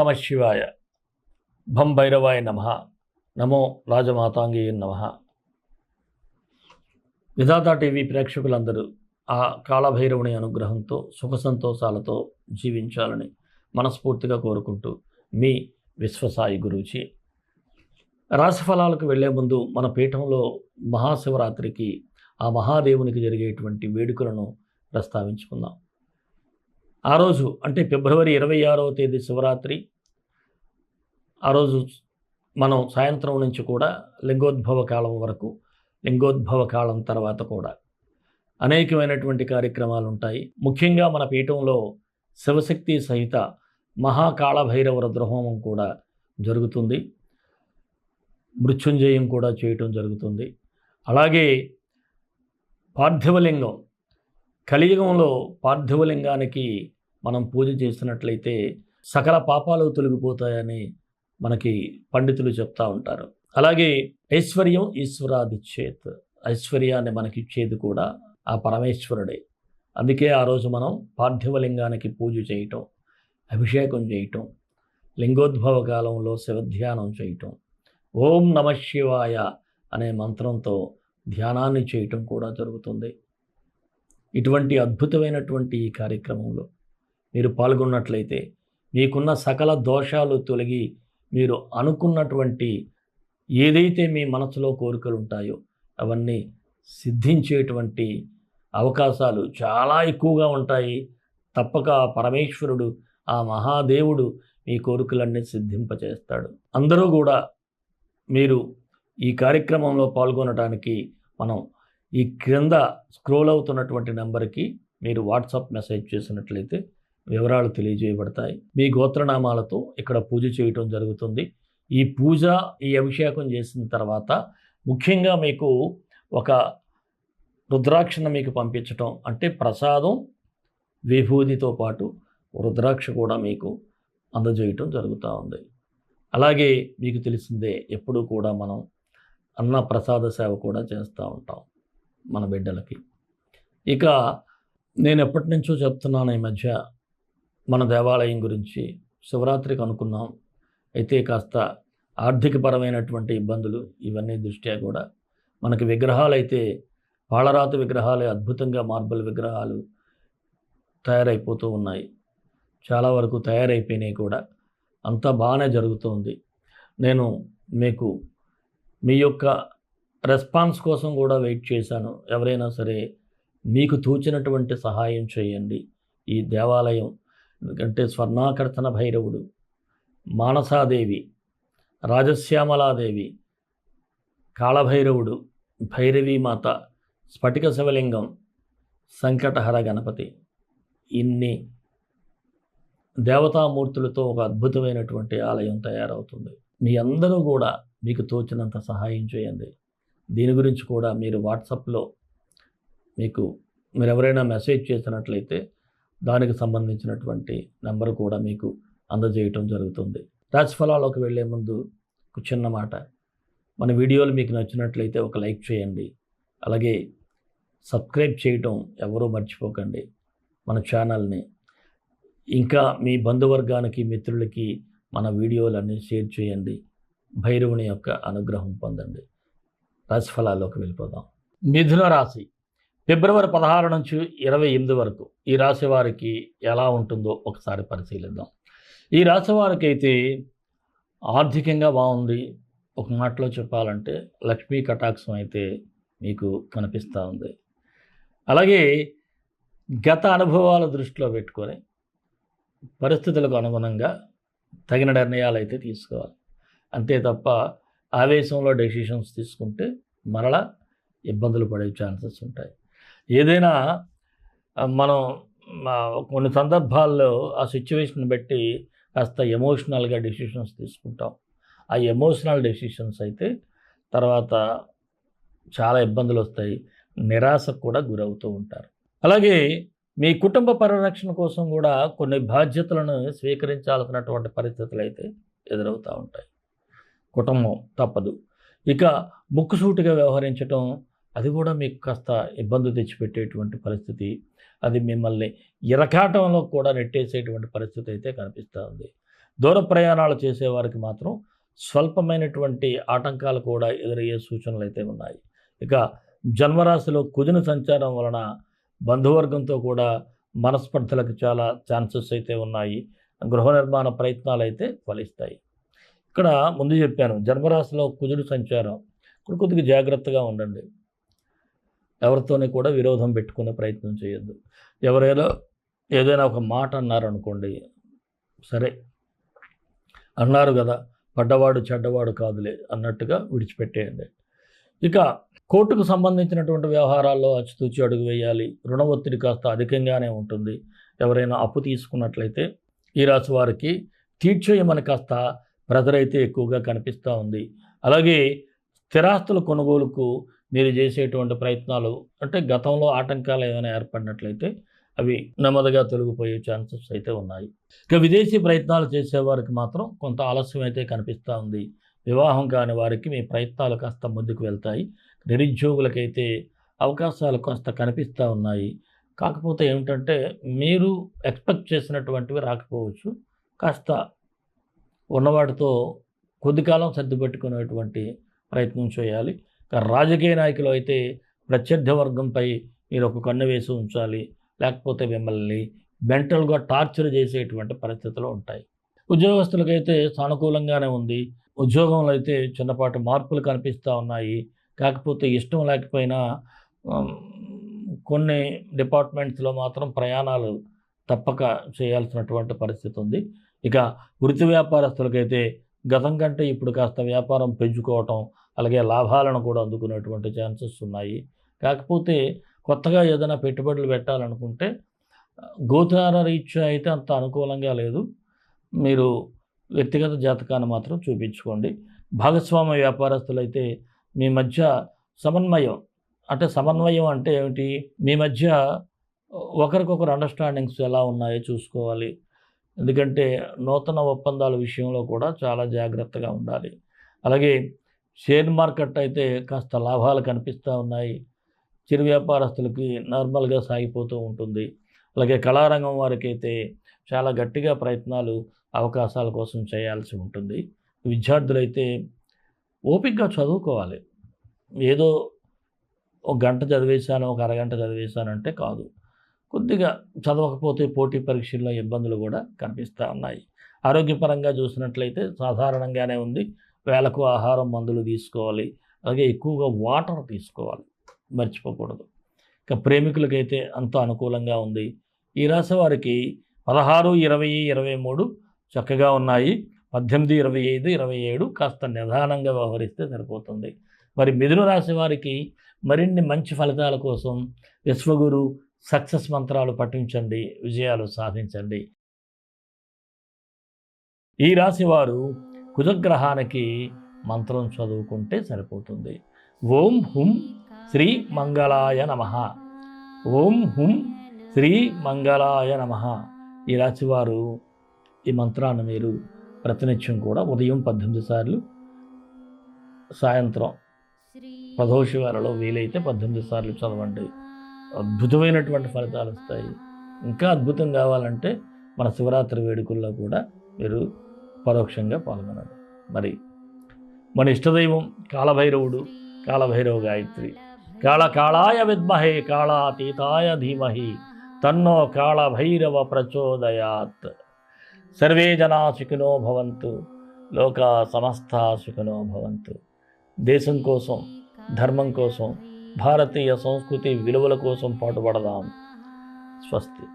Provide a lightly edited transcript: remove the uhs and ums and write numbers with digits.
నమ శివాయ. భం భైరవాయ నమ. నమో రాజమాతాంగీయ నమ. విధాత టీవీ ప్రేక్షకులందరూ ఆ కాళభైరవుని అనుగ్రహంతో సుఖ సంతోషాలతో జీవించాలని మనస్ఫూర్తిగా కోరుకుంటూ మీ విశ్వసాయి గురూజీ. రాశిఫలాలకు వెళ్లే ముందు మన పీఠంలో మహాశివరాత్రికి ఆ మహాదేవునికి జరిగేటువంటి వేడుకలను ప్రస్తావించుకుందాం. ఆ రోజు అంటే ఫిబ్రవరి 26వ తేదీ శివరాత్రి. ఆ రోజు మనం సాయంత్రం నుంచి కూడా లింగోద్భవ కాలం వరకు, లింగోద్భవ కాలం తర్వాత కూడా అనేకమైనటువంటి కార్యక్రమాలు ఉంటాయి. ముఖ్యంగా మన పీఠంలో శివశక్తి సహిత మహాకాళభైరవ రుద్రహోమం కూడా జరుగుతుంది. మృత్యుంజయం కూడా చేయటం జరుగుతుంది. అలాగే పార్థివలింగం, కలియుగంలో పార్థివలింగానికి మనం పూజ చేసినట్లయితే సకల పాపాలు తొలగిపోతాయని మనకి పండితులు చెప్తా ఉంటారు. అలాగే ఐశ్వర్యం ఈశ్వరాదిచ్చేత్, ఐశ్వర్యాన్ని మనకిచ్చేది కూడా ఆ పరమేశ్వరుడే. అందుకే ఆ రోజు మనం పార్థివలింగానికి పూజ చేయటం, అభిషేకం చేయటం, లింగోద్భవ కాలంలో శివధ్యానం చేయటం, ఓం నమ శివాయ అనే మంత్రంతో ధ్యానాన్ని చేయటం కూడా జరుగుతుంది. ఇటువంటి అద్భుతమైనటువంటి ఈ కార్యక్రమంలో మీరు పాల్గొన్నట్లయితే మీకున్న సకల దోషాలు తొలగి మీరు అనుకున్నటువంటి ఏదైతే మీ మనసులో కోరికలు ఉంటాయో అవన్నీ సిద్ధించేటువంటి అవకాశాలు చాలా ఎక్కువగా ఉంటాయి. తప్పక పరమేశ్వరుడు, ఆ మహాదేవుడు మీ కోరికలన్నీ సిద్ధింపచేస్తాడు. అందరూ కూడా మీరు ఈ కార్యక్రమంలో పాల్గొనడానికి మనం ఈ క్రింద స్క్రోల్ అవుతున్నటువంటి నెంబర్కి మీరు వాట్సాప్ మెసేజ్ చేసినట్లయితే వివరాలు తెలియజేయబడతాయి. మీ గోత్రనామాలతో ఇక్కడ పూజ చేయటం జరుగుతుంది. ఈ పూజ, ఈ అభిషేకం చేసిన తర్వాత ముఖ్యంగా మీకు ఒక రుద్రాక్షను మీకు పంపించటం, అంటే ప్రసాదం విభూతితో పాటు రుద్రాక్ష కూడా మీకు అందజేయటం జరుగుతూ ఉంది. అలాగే మీకు తెలిసిందే, ఎప్పుడూ కూడా మనం అన్న ప్రసాద సేవ కూడా చేస్తూ ఉంటాం మన బిడ్డలకి. ఇక నేను ఎప్పటి నుంచో చెప్తున్నాను, ఈ మధ్య మన దేవాలయం గురించి శివరాత్రికి అనుకున్నాం. అయితే కాస్త ఆర్థికపరమైనటువంటి ఇబ్బందులు ఇవన్నీ దృష్ట్యా కూడా మనకి విగ్రహాలు అయితే పాలరాతి విగ్రహాలే అద్భుతంగా మార్బల్ విగ్రహాలు తయారైపోతూ ఉన్నాయి. చాలా వరకు తయారైపోయినాయి కూడా. అంతా బాగానే జరుగుతుంది. నేను మీకు మీ యొక్క రెస్పాన్స్ కోసం కూడా వెయిట్ చేశాను. ఎవరైనా సరే మీకు తోచినటువంటి సహాయం చేయండి. ఈ దేవాలయం ఎందుకంటే స్వర్ణాకర్తన భైరవుడు, మానసాదేవి, రాజశ్యామలాదేవి, కాళభైరవుడు, భైరవీమాత, స్ఫటిక శివలింగం, సంకటహర గణపతి, ఇన్ని దేవతామూర్తులతో ఒక అద్భుతమైనటువంటి ఆలయం తయారవుతుంది. మీ అందరూ కూడా మీకు తోచినంత సహాయం చేయండి. దీని గురించి కూడా మీరు వాట్సాప్లో మీరు ఎవరైనా మెసేజ్ చేసినట్లయితే దానికి సంబంధించినటువంటి నెంబర్ కూడా మీకు అందజేయటం జరుగుతుంది. రాశిఫలాల్లోకి వెళ్ళే ముందు ఒక చిన్న మాట, మన వీడియోలు మీకు నచ్చినట్లయితే ఒక లైక్ చేయండి. అలాగే సబ్స్క్రైబ్ చేయటం ఎవరూ మర్చిపోకండి మన ఛానల్ని. ఇంకా మీ బంధువర్గానికి, మిత్రులకి మన వీడియోలన్నీ షేర్ చేయండి. భైరవుని యొక్క అనుగ్రహం పొందండి. రాశిఫలాల్లోకి వెళ్ళిపోదాం. మిథున రాశి ఫిబ్రవరి 16 నుంచి 28 వరకు ఈ రాశి వారికి ఎలా ఉంటుందో ఒకసారి పరిశీలిద్దాం. ఈ రాశి వారికి అయితే ఆర్థికంగా బాగుంది. ఒక మాటలో చెప్పాలంటే లక్ష్మీ కటాక్షం అయితే మీకు కనిపిస్తూ ఉంది. అలాగే గత అనుభవాల దృష్టిలో పెట్టుకొని పరిస్థితులకు అనుగుణంగా తగిన నిర్ణయాలు అయితే తీసుకోవాలి. అంతే తప్ప ఆవేశంలో డెసిషన్స్ తీసుకుంటే మరలా ఇబ్బందులు పడే ఛాన్సెస్ ఉంటాయి. ఏదైనా మనం కొన్ని సందర్భాల్లో ఆ సిచ్యువేషన్ బట్టి కాస్త ఎమోషనల్గా డెసిషన్స్ తీసుకుంటాం. ఆ ఎమోషనల్ డెసిషన్స్ అయితే తర్వాత చాలా ఇబ్బందులు వస్తాయి, నిరాశకు కూడా గురవుతూ ఉంటారు. అలాగే మీ కుటుంబ పరిరక్షణ కోసం కూడా కొన్ని బాధ్యతలను స్వీకరించాల్సినటువంటి పరిస్థితులు అయితే ఎదురవుతూ ఉంటాయి. కుటుంబం తప్పదు. ఇక ముక్కుసూటిగా వ్యవహరించటం, అది కూడా మీకు కాస్త ఇబ్బంది తెచ్చిపెట్టేటువంటి పరిస్థితి, అది మిమ్మల్ని ఇరకాటంలో కూడా నెట్టేసేటువంటి పరిస్థితి అయితే కనిపిస్తూ ఉంది. దూర ప్రయాణాలు చేసేవారికి మాత్రం స్వల్పమైనటువంటి ఆటంకాలు కూడా ఎదురయ్యే సూచనలు అయితే ఉన్నాయి. ఇక జన్మరాశిలో కుజుని సంచారం వలన బంధువర్గంతో కూడా మనస్పర్ధలకు చాలా ఛాన్సెస్ అయితే ఉన్నాయి. గృహ నిర్మాణ ప్రయత్నాలు అయితే ఫలిస్తాయి. ఇక్కడ ముందు చెప్పాను, జన్మరాశిలో కుజుడు సంచారం, ఇప్పుడు కొద్దిగా జాగ్రత్తగా ఉండండి. ఎవరితోని కూడా విరోధం పెట్టుకునే ప్రయత్నం చేయొద్దు. ఎవరైనా ఏదైనా ఒక మాట అన్నారనుకోండి, సరే అన్నారు కదా, పడ్డవాడు చెడ్డవాడు కాదులే అన్నట్టుగా విడిచిపెట్టేయండి. ఇక కోర్టుకు సంబంధించినటువంటి వ్యవహారాల్లో అచితూచి అడుగు వేయాలి. రుణ ఒత్తిడి కాస్త అధికంగానే ఉంటుంది. ఎవరైనా అప్పు తీసుకున్నట్లయితే ఈ రాశి వారికి తీర్చేయమని కాస్త ప్రెజర్ అయితే ఎక్కువగా కనిపిస్తూ ఉంది. అలాగే స్థిరాస్తుల కొనుగోలుకు మీరు చేసేటువంటి ప్రయత్నాలు, అంటే గతంలో ఆటంకాలు ఏమైనా ఏర్పడినట్లయితే అవి నెమ్మదిగా తొలగిపోయే ఛాన్సెస్ అయితే ఉన్నాయి. ఇక విదేశీ ప్రయత్నాలు చేసేవారికి మాత్రం కొంత ఆలస్యం అయితే కనిపిస్తూ ఉంది. వివాహం కాని వారికి మీ ప్రయత్నాలు కాస్త ముందుకు వెళ్తాయి. నిరుద్యోగులకైతే అవకాశాలు కాస్త కనిపిస్తూ ఉన్నాయి. కాకపోతే ఏమిటంటే మీరు ఎక్స్పెక్ట్ చేసినటువంటివి రాకపోవచ్చు. కాస్త ఉన్నవాటితో కొద్ది కాలం సర్దిపెట్టుకునేటువంటి ప్రయత్నం చేయాలి. రాజకీయ నాయకులు అయితే ప్రత్యర్థి వర్గంపై మీరు ఒక కన్ను వేసి ఉంచాలి, లేకపోతే మిమ్మల్ని మెంటల్గా టార్చర్ చేసేటువంటి పరిస్థితులు ఉంటాయి. ఉద్యోగస్తులకైతే సానుకూలంగానే ఉంది. ఉద్యోగంలో అయితే చిన్నపాటి మార్పులు కనిపిస్తూ ఉన్నాయి. కాకపోతే ఇష్టం లేకపోయినా కొన్ని డిపార్ట్మెంట్స్లో మాత్రం ప్రయాణాలు తప్పక చేయాల్సినటువంటి పరిస్థితి ఉంది. ఇక వృత్తి వ్యాపారస్తులకైతే గతం కంటే ఇప్పుడు కాస్త వ్యాపారం పెంచుకోవటం, అలాగే లాభాలను కూడా అందుకునేటువంటి ఛాన్సెస్ ఉన్నాయి. కాకపోతే కొత్తగా ఏదైనా పెట్టుబడులు పెట్టాలనుకుంటే గోచార రీత్యా అయితే అంత అనుకూలంగా లేదు. మీరు వ్యక్తిగత జాతకాన్ని మాత్రం చూపించుకోండి. భాగస్వామ్య వ్యాపారస్తులైతే మీ మధ్య సమన్వయం, అంటే సమన్వయం అంటే ఏమిటి, మీ మధ్య ఒకరికొకరు అండర్స్టాండింగ్స్ ఎలా ఉన్నాయో చూసుకోవాలి. ఎందుకంటే నూతన ఒప్పందాల విషయంలో కూడా చాలా జాగ్రత్తగా ఉండాలి. అలాగే షేర్ మార్కెట్ అయితే కాస్త లాభాలు కనిపిస్తూ ఉన్నాయి. చిరు వ్యాపారస్తులకి నార్మల్గా సాగిపోతూ ఉంటుంది. అలాగే కళారంగం వారికి అయితే చాలా గట్టిగా ప్రయత్నాలు అవకాశాల కోసం చేయాల్సి ఉంటుంది. విద్యార్థులైతే ఓపికగా చదువుకోవాలి. ఏదో ఒక గంట చదివేశాను, ఒక అరగంట చదివేశానంటే కాదు. కొద్దిగా చదవకపోతే పోటీ పరీక్షల్లో ఇబ్బందులు కూడా కనిపిస్తూ ఉన్నాయి. ఆరోగ్యపరంగా చూసినట్లయితే సాధారణంగానే ఉంది. వేళకు ఆహారం, మందులు తీసుకోవాలి. అలాగే ఎక్కువగా వాటర్ తీసుకోవాలి, మర్చిపోకూడదు. ఇక ప్రేమికులకైతే అంత అనుకూలంగా ఉంది. ఈ రాశి వారికి 16, 20, 23 చక్కగా ఉన్నాయి. 18, 25, 27 కాస్త నిదానంగా వ్యవహరిస్తే సరిపోతుంది. మరి మిథున రాశి వారికి మరిన్ని మంచి ఫలితాల కోసం విశ్వగురు సక్సెస్ మంత్రాలు పఠించండి, విజయాలు సాధించండి. ఈ రాశి వారు కుజగ్రహానికి మంత్రం చదువుకుంటే సరిపోతుంది. ఓం హుం శ్రీ మంగళాయ నమః. ఓం హుం శ్రీ మంగళాయ నమః. ఈ రాశివారు ఈ మంత్రాన్ని మీరు ప్రతినిత్యం కూడా ఉదయం 18 సార్లు, సాయంత్రం ప్రదోషవేళలో వీలైతే 18 సార్లు చదవండి. అద్భుతమైనటువంటి ఫలితాలు వస్తాయి. ఇంకా అద్భుతం కావాలంటే మన శివరాత్రి వేడుకల్లో కూడా మీరు పరోక్షంగా పాల్గొనండి. మరి మన ఇష్టదైవం కాలభైరవుడు, కాలభైరవ గాయత్రి. కాళాయ విద్మహే కాళాతీతాయ ధీమహి తన్నో కాళభైరవ ప్రచోదయాత్. సర్వే జనా సుఖినో భవంతు, లోకా సమస్తా సుఖినో భవంతు. దేశం కోసం, ధర్మం కోసం, భారతీయ సంస్కృతి విలువల కోసం పాటుపడదాం. స్వస్తి.